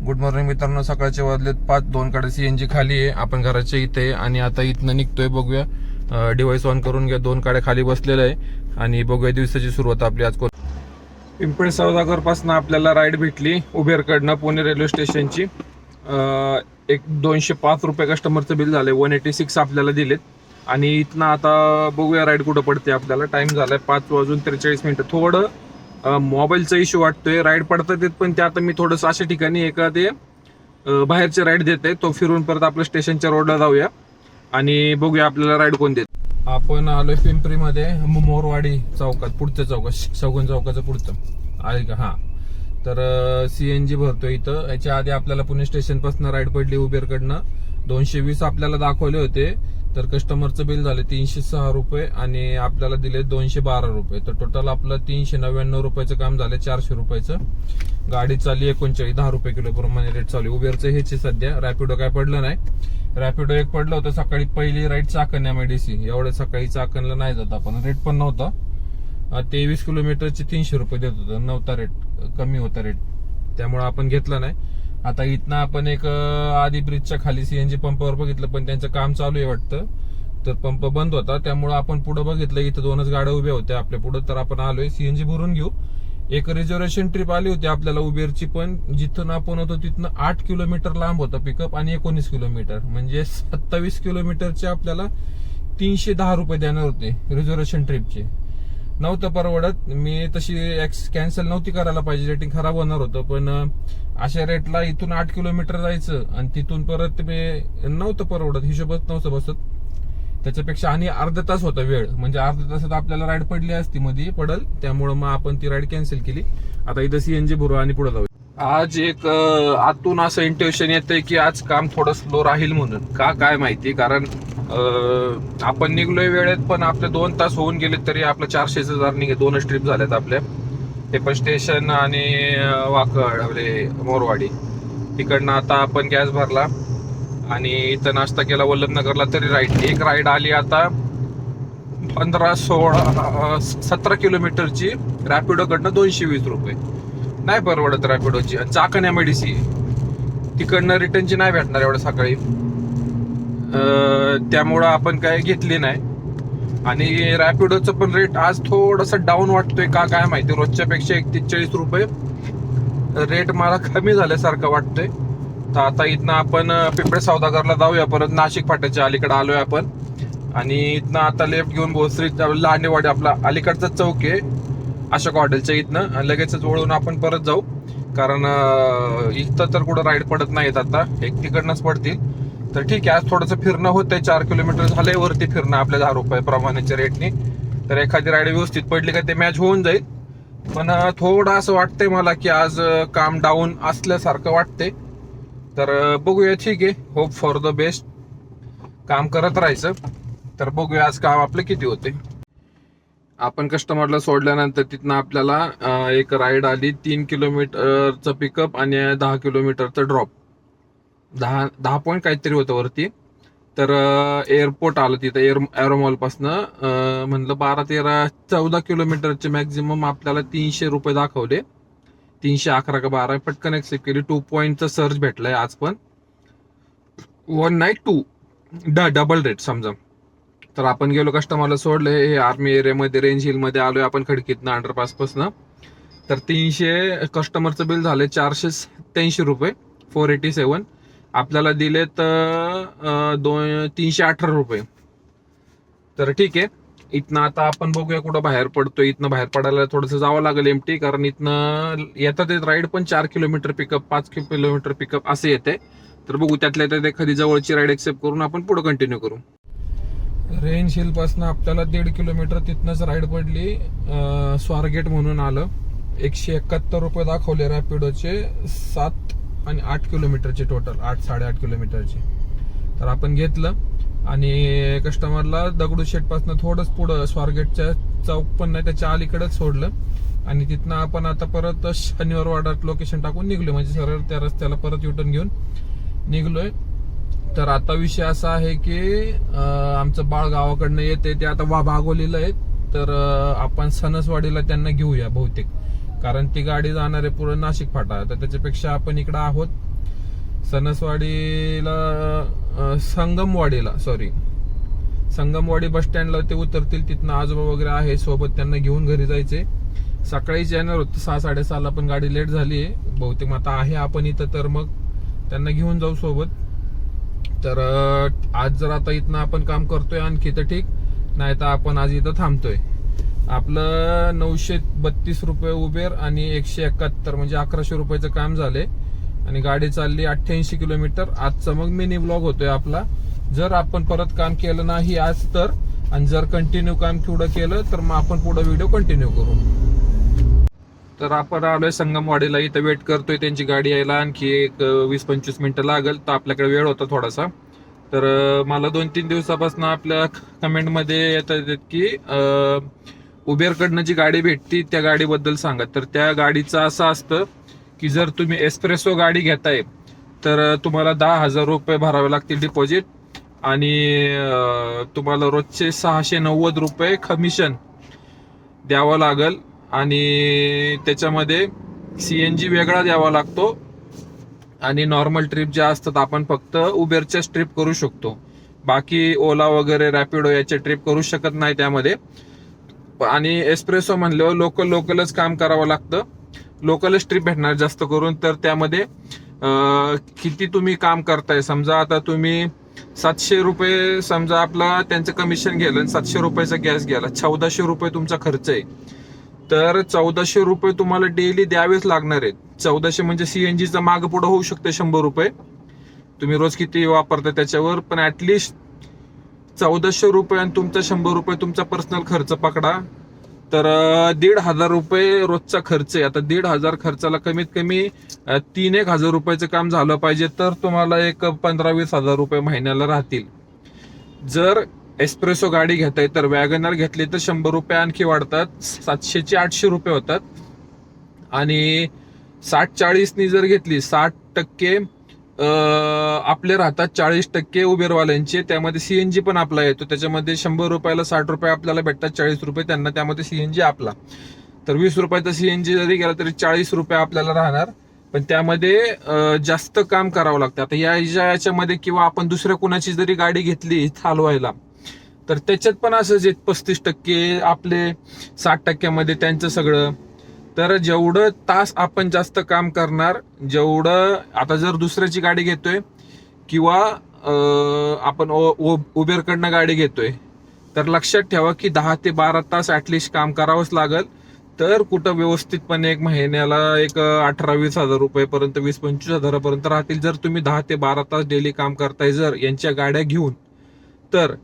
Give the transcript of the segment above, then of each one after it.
Good morning मित्रांनो, सकाळचे वाजलेत 5:02 कडे सीएनजी खाली आहे. आपण घराच्या इथे आहे आणि आता इथनं निघतोय. बघूया, डिव्हाइस ऑन करून घ्या. 2 गाड्या खाली बसलेल्या आहे आणि बघूया दिवसाची सुरुवात आपली आज. पिंपळे सौदागर पासून आपल्याला राईड भेटली उबेरकडनं पुणे रेल्वे स्टेशनची. एक 205 रुपये कस्टमरचं बिल झालंय. 186 आपल्याला दिलेत आणि इथनं आता बघूया राईड कुठं पडते आपल्याला. टाइम झालाय 5:43. थोडं मोबाईलचा इश्यू वाटतोय. राईड पडतात येत, पण ते आता मी थोडंसं अशा ठिकाणी एखादे बाहेरचे राईड देते, तो फिरून परत आपल्या स्टेशनच्या रोडला जाऊया आणि बघूया आपल्याला राईड कोण देत. आपण आलोय पिंपरीमध्ये मोरवाडी चौकात, पुढच्या चौकात, शौगन चौकाचं पुढचं आहे का. हा, तर सीएनजी भरतोय इथं. याच्या आधी आपल्याला पुणे स्टेशन पासून राईड पडली उबेरकडनं. 220 आपल्याला दाखवले होते, तर कस्टमरचं बिल झाले 306 रुपये आणि आपल्याला दिले 212 रुपये. तर टोटल आपलं 399 रुपयाचं काम झालं, 400 रुपयाचं. गाडी चालली 39, 10 रुपये किलो प्रमाणे रेट चालू. उबेरचं हेच सध्या. रॅपिडो काय पडलं नाही. रॅपिडो एक पडलं होतं सकाळी, पहिली राईड चाकण एमआयडीसी. एवढं सकाळी चाकणला नाही जात आपण. रेट पण नव्हता. 23 किलोमीटरचे 300 रुपये देत होतं. नव्हता रेट, कमी होता रेट, त्यामुळे आपण घेतला नाही. आता इथनं आपण एक आधी ब्रिजच्या खाली सीएनजी पंपावर बघितलं, पण त्यांचं काम चालू आहे वाटतं, तर पंप बंद होता. त्यामुळे आपण पुढे बघितलं, इथं 2च गाड्या उभ्या होत्या आपल्या पुढे. तर आपण आलोय सीएनजी भरून घेऊ. एक रिझर्वेशन ट्रिप आली होती आपल्याला उबेरची, पण जिथून आपण होतो तिथनं 8 किलोमीटर लांब होता पिकअप आणि 19 किलोमीटर म्हणजे 27 किलोमीटरचे आपल्याला 310 रुपये देणार होते रिझर्वेशन ट्रिपचे. नव्हतं परवडत. मी तशी कॅन्सल नव्हती करायला पाहिजे, रेटिंग खराब होणार होतं, पण अशा रेटला इथून 8 किलोमीटर जायचं आणि तिथून परत मी नव्हतं परवडत. हिशोबच नव्हतं बसत. त्याच्यापेक्षा आणि अर्धा तास होता वेळ, म्हणजे अर्ध्या तासात आपल्याला राईड पडली असती, मध्ये पडल, त्यामुळे मग आपण ती राईड कॅन्सल केली. आता इथं सीएनजी भरू आणि पुढे जाऊ. आज एक आतून असं इंट्युशन येतंय की आज काम थोडं स्लो राहील म्हणून. का काय माहिती, कारण आपण निघलोय वेळेत, पण आपले 2 तास होऊन गेले तरी आपलं 400चं जर निघे. 2च ट्रिप झाल्यात आपल्या. ते पण स्टेशन आणि वाकड मोरवाडी. तिकडनं आता आपण गॅस भरला आणि इथं नाश्ता केला वल्लभनगरला. तरी एक राईड आली आता 17 किलोमीटरची रॅपिडोकडनं 220 रुपये. नाही परवडत रॅपिडोची. चाकण एमआयडीसी तिकडनं रिटर्नची नाही भेटणार एवढं सकाळी, त्यामुळं आपण काय घेतली नाही. आणि रॅपिडोचं पण रेट आज थोडस डाऊन वाटतोय. का काय माहिती, रोजच्या पेक्षा 41 रुपये रेट मला कमी झाल्यासारखं वाटतंय. तर आता इथनं आपण पिंपळे सौदागरला जाऊया. परत नाशिक फाट्याच्या अलीकडे आलोय आपण आणि इथनं आता लेफ्ट घेऊन भोसरी लांडेवाडी आपला अलीकडचा चौक आहे अशोक हॉटेलच्या इथनं. लगेचच वळून आपण परत जाऊ, कारण इथं तर कुठं राईड पडत नाहीत आता, एक तिकडनंच पडतील. तर ठीक आहे, आज थोडंसं फिरणं होतंय. 4 किलोमीटर झालंय वरती फिरणं आपल्या 10 रुपये प्रमाणाच्या रेटने. तर एखादी राईड व्यवस्थित पडली का ते मॅच होऊन जाईल. पण थोडं असं वाटतंय मला की आज काम डाऊन असल्यासारखं वाटतंय. तर बघूया. ठीक आहे, होप फॉर द बेस्ट. काम करत राहायचं. तर बघूया आज काम आपलं किती होते. आपण कस्टमरला सोडल्यानंतर तिथनं आपल्याला एक राईड आली 3 किलोमीटरचं पिकअप आणि 10 किलोमीटरचं ड्रॉप. 10 पॉईंट काहीतरी होतं वरती. तर एअरपोर्ट आलं तिथं एरोमॉल पासनं. म्हणलं 12, 13, 14 किलोमीटरचे मॅक्झिमम आपल्याला 300 रुपये दाखवले. 311 का 12 पटकन एक्सेप्ट केली. 2 पॉईंटचं सर्च भेटलंय आज पण. 1 नाईट 2 डबल रेट समजा. तर आपण गेलो, कस्टमरला सोडले. हे आर्मी एरियामध्ये रेंज हिल मध्ये आलोय आपण खडकीतनं अंडरपास पासनं. तर 300 कस्टमरचं बिल झालंय 483 रुपये. 487 आपल्याला दिले तर 318 रुपये. तर ठीक आहे, इथनं आता आपण बघूया कुठं बाहेर पडतोय. इथनं बाहेर पडायला थोडंसं जावं लागेल एमटी, कारण इथनं येतात राईड पण 4 किलोमीटर पिकअप, 5 किलोमीटर पिकअप असे येते. तर बघू, त्यातल्या त्यात एखादी जवळची राईड एक्सेप्ट करून आपण पुढे कंटिन्यू करू. रेंज हिल पासून आपल्याला 1.5 किलोमीटर तिथनंच राईड पडली. स्वारगेट म्हणून आलं. 171 रुपये दाखवले रॅपिडोचे. 7 आणि 8 किलोमीटरचे टोटल, 8-8.5 किलोमीटरचे. तर आपण घेतलं आणि कस्टमरला दगडूशेठ पासून थोडंच पुढं स्वारगेटच्या चौक पण नाही, त्याच्या अलीकडेच सोडलं. आणि तिथनं आपण आता परत शनिवार वाड्यात लोकेशन टाकून निघलो, म्हणजे सरळ त्या रस्त्याला परत युटर्न घेऊन निघलोय. तर आता विषय असा आहे की आमचं बाळ गावाकडनं येते, ते आता भागोलीला आहे. तर आपण सणसवाडीला त्यांना घेऊया बहुतेक, कारण ती गाडी जाणार आहे पुढे नाशिक फाटा. तर त्याच्यापेक्षा आपण इकडे आहोत सणसवाडीला संगमवाडी बस स्टँडला ते उतरतील. तिथनं आजोबा वगैरे आहे सोबत, त्यांना घेऊन घरी जायचे. सकाळीच येणार होतं 6-6:30ला, पण गाडी लेट झाली आहे बहुतेक. मग आता आहे आपण इथं, तर मग त्यांना घेऊन जाऊ सोबत. तर आज जर आता इथनं आपण काम करतोय आणखी तर ठीक, नाही तर आपण आज इथं थांबतोय. आपलं 932 रुपये उबेर आणि 171 म्हणजे 1100 रुपयाचं काम झाले आणि गाडी चालली 88 किलोमीटर. आजचा मग मिनी ब्लॉग होतोय आपला. जर आपण परत काम केलं नाही आज तर, आणि जर कंटिन्यू काम पुढं केलं तर मग आपण पुढं व्हिडिओ कंटिन्यू करू. तर आपण आलोय संगमवाडीला, इथं वेट करतोय त्यांची गाडी यायला. आणखी एक 20-25 मिनिटं लागेल, तर आपल्याकडे वेळ होता थोडासा. तर मला 2-3 दिवसापासून आपल्या कमेंटमध्ये येतात की उबेरकडनं जी गाडी भेटती त्या गाडीबद्दल सांगा. तर त्या गाडीचं असं असतं की जर तुम्ही एस्प्रेसो गाडी घेताय तर तुम्हाला 10,000 रुपये भरावे लागतील डिपॉझिट, आणि तुम्हाला रोजचे 690 रुपये कमिशन द्यावं लागल. आणि त्याच्यामध्ये CNG वेगळा द्यावा लागतो, आणि नॉर्मल ट्रिप ज्या असतात आपण फक्त उबेरच्या ट्रिप करू शकतो. बाकी ओला वगैरे रॅपिडो याचे ट्रिप करू शकत नाही त्यामध्ये. आणि एस्प्रेसो म्हणल्यावर लोकलच काम करावं लागतं, लोकलच ट्रिप भेटणार जास्त करून. तर त्यामध्ये किती तुम्ही काम करताय, समजा आता तुम्ही 700 रुपये समजा आपला त्यांचं कमिशन गेलं, 700 रुपयाचा गॅस गेला, 1400 रुपये तुमचा खर्च आहे. तर 1400 रुपये तुम्हाला डेली द्यावेच लागणार आहेत. 1400 म्हणजे CNGचा माग पुढं होऊ शकते 100 रुपये, तुम्ही रोज किती वापरता त्याच्यावर. पण ऍटलिस्ट 1400 रुपये आणि तुमचा 100 रुपये तुमचा पर्सनल खर्च पकडा, तर 1,500 रुपये रोजचा खर्च आहे. आता 1,500 खर्चाला कमीत कमी 3,000 रुपयाचं काम झालं पाहिजे, तर तुम्हाला एक 15-20 रुपये महिन्याला राहतील. जर एस्प्रेसो गाडी घेताय तर वॅगनर घेतली तर 100 रुपये आणखी वाढतात, 700 800 रुपये होतात. आणि 60-40 नी जर घेतली, 60% आपले राहतात, 40% उबेरवाल्यांचे. त्यामध्ये CNG पण आपला येतो. त्याच्यामध्ये 100 रुपयाला 60 रुपये आपल्याला भेटतात, 40 रुपये त्यांना. त्यामध्ये CNG आपला. तर 20 रुपयाचा CNG जरी गेला तरी 40 रुपये आपल्याला राहणार. पण त्यामध्ये जास्त काम करावं लागतं. आता याच्यामध्ये किंवा आपण दुसऱ्या कुणाची जरी गाडी घेतली चालवायला, तर त्याच्यात पण असंच 35% आपले, 60% त्यांचं सगळं. तर जेवढं तास आपण जास्त काम करणार, जेवढं आता जर दुसऱ्याची गाडी घेतोय किंवा आपण उबेरकडनं गाडी घेतोय, तर लक्षात ठेवा की 10 ते 12 तास ऍटलिस्ट काम करावंच लागल. तर कुठं व्यवस्थितपणे एक महिन्याला एक 18-20 हजार रुपयेपर्यंत, 20-25 हजारापर्यंत राहतील, जर तुम्ही 10 ते 12 तास डेली काम करताय जर यांच्या गाड्या घेऊन. तर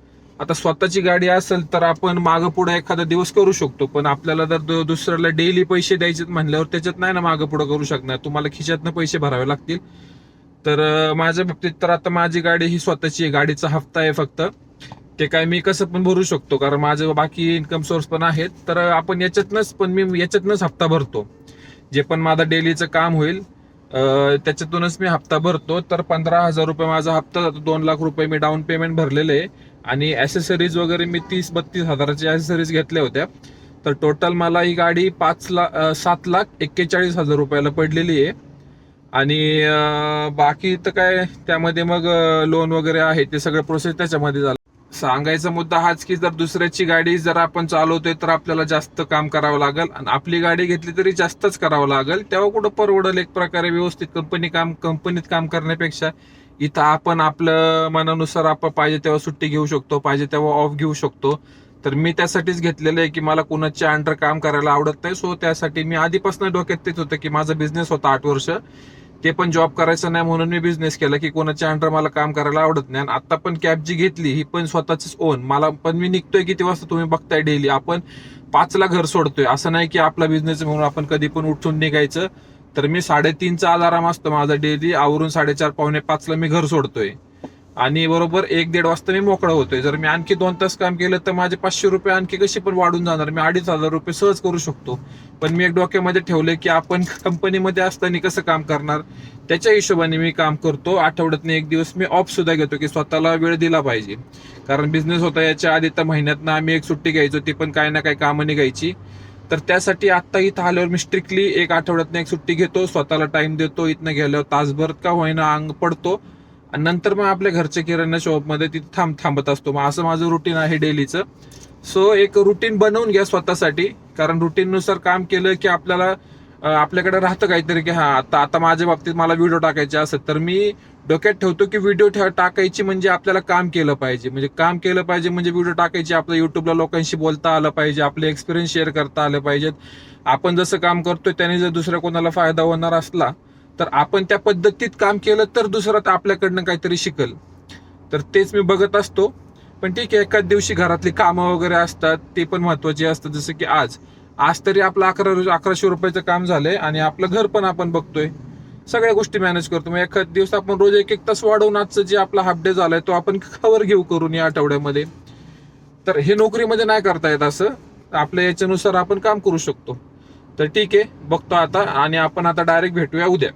आता स्वतःची गाडी असेल तर आपण मागं पुढे एखादा दिवस करू शकतो, पण आपल्याला जर दुसऱ्याला डेली पैसे द्यायचे म्हणल्यावर त्याच्यात नाही ना मागं पुढे करू शकणार, तुम्हाला खिशातनं पैसे भरावे लागतील. तर माझ्या बाबतीत तर आता माझी गाडी ही स्वतःची आहे, गाडीचा हप्ता आहे फक्त. ते काय मी कसं पण भरू शकतो, कारण माझं बाकी इन्कम सोर्स पण आहेत. तर आपण मी याच्यातनंच हप्ता भरतो. जे पण माझं डेलीचं काम होईल त्याच्यातूनच मी हप्ता भरतो. तर 15,000 रुपये माझा हप्ता जातो. 2 लाख रुपये मी डाऊन पेमेंट भरलेले आहे, आणि ऍसेसरीज वगैरे मी 30-32 हजाराची ऍसेसरीज घेतल्या होत्या. तर टोटल मला ही गाडी 7,41,40,000 रुपयाला पडलेली आहे. आणि बाकी तर काय त्यामध्ये मग लोन वगैरे आहे, ते सगळं प्रोसेस त्याच्यामध्ये झालं. सांगायचा मुद्दा हाच की जर दुसऱ्याची गाडी जर आपण चालवतोय तर आपल्याला जास्त काम करावं लागेल, आणि आपली गाडी घेतली तरी जास्तच करावं लागेल. तेव्हा कुठं परवडेल एक प्रकारे व्यवस्थित कंपनीत काम करण्यापेक्षा. इथं आपण आपलं मनानुसार आपण पाहिजे तेव्हा सुट्टी घेऊ शकतो, पाहिजे तेव्हा ऑफ घेऊ शकतो. तर मी त्यासाठीच घेतलेलं आहे की मला कुणाच्या अंडर काम करायला आवडत नाही. सो त्यासाठी मी आधीपासून डोक्यात तेच होतं की माझा बिझनेस होता 8 वर्ष, ते पण जॉब करायचं नाही म्हणून मी बिझनेस केला की कोणाच्या अंडर मला काम करायला आवडत नाही. आणि आता पण कॅब जी घेतली ही पण स्वतःच ओन. मला पण मी निघतोय किती वाजता तुम्ही बघताय, डेली आपण 5ला घर सोडतोय. असं नाही की आपला बिझनेस म्हणून आपण कधी पण उठून निघायचं. तर मी 3:30चा अलाराम असतो माझा डेली, आवरून 4:30-4:45ला मी घर सोडतोय, आणि बरोबर 1-1.5 वाजता मी मोकळा होतोय. जर मी आणखी 2 तास काम केलं तर माझे 500 रुपये आणखी कशी पण वाढून जाणार. मी 2,500 रुपये सहज करू शकतो. पण मी एक डोक्यामध्ये ठेवलंय की आपण कंपनीमध्ये असताना कसं काम करणार, त्याच्या हिशोबाने मी काम करतो. आठवड्यातनं 1 दिवस मी ऑफ सुद्धा घेतो की स्वतःला वेळ दिला पाहिजे. कारण बिझनेस होता याच्या आधी तर महिन्यातनं आम्ही एक सुट्टी घ्यायचो, ती पण काही ना काही कामं निघायची. तर त्यासाठी आता इथं आल्यावर मी स्ट्रिक्टली एक आठवड्यातनं एक सुट्टी घेतो, स्वतःला टाइम देतो, इथनं गेल्यावर तासभर का होईना अंग पडतो आणि नंतर मग आपल्या घरच्या किराणा शॉपमध्ये तिथे थांबत असतो. मग असं माझं रुटीन आहे डेलीचं. सो एक रुटीन बनवून घ्या स्वतःसाठी, कारण रुटीननुसार काम केलं की आपल्याला आपल्याकडे राहतं काहीतरी की हा आता माझ्या बाबतीत मला व्हिडिओ टाकायचे असेल तर मी डोक्यात ठेवतो की व्हिडिओ टाकायची म्हणजे आपल्याला काम केलं पाहिजे, म्हणजे काम केलं पाहिजे म्हणजे व्हिडिओ टाकायची, आपल्या युट्यूबला लोकांशी बोलता आलं पाहिजे, आपले एक्सपिरियन्स शेअर करता आलं पाहिजेत. आपण जसं काम करतोय त्याने जर दुसऱ्या कोणाला फायदा होणार असला तर आपण त्या पद्धतीत काम केलं तर दुसरं आपल्याकडनं काहीतरी शिकल. तर तेच मी बघत असतो. पण ठीक आहे, एखाद दिवशी घरातली कामं वगैरे असतात ते पण महत्वाची असतात. जसं की आज तरी आपलं 1100 रुपयाचं काम झालंय आणि आपलं घर पण आपण बघतोय, सगळ्या गोष्टी मॅनेज करतो. मग एखाद दिवस आपण रोज 1-1 तास वाढवून आजचं जे आपला हाफ डे झालाय तो आपण कव्हर घेऊ करून या आठवड्यामध्ये. तर हे नोकरीमध्ये नाही करता येत असं, आपल्या याच्यानुसार आपण काम करू शकतो. तर ठीक आहे, बघतो आता आणि आपण आता डायरेक्ट भेटूया उद्या.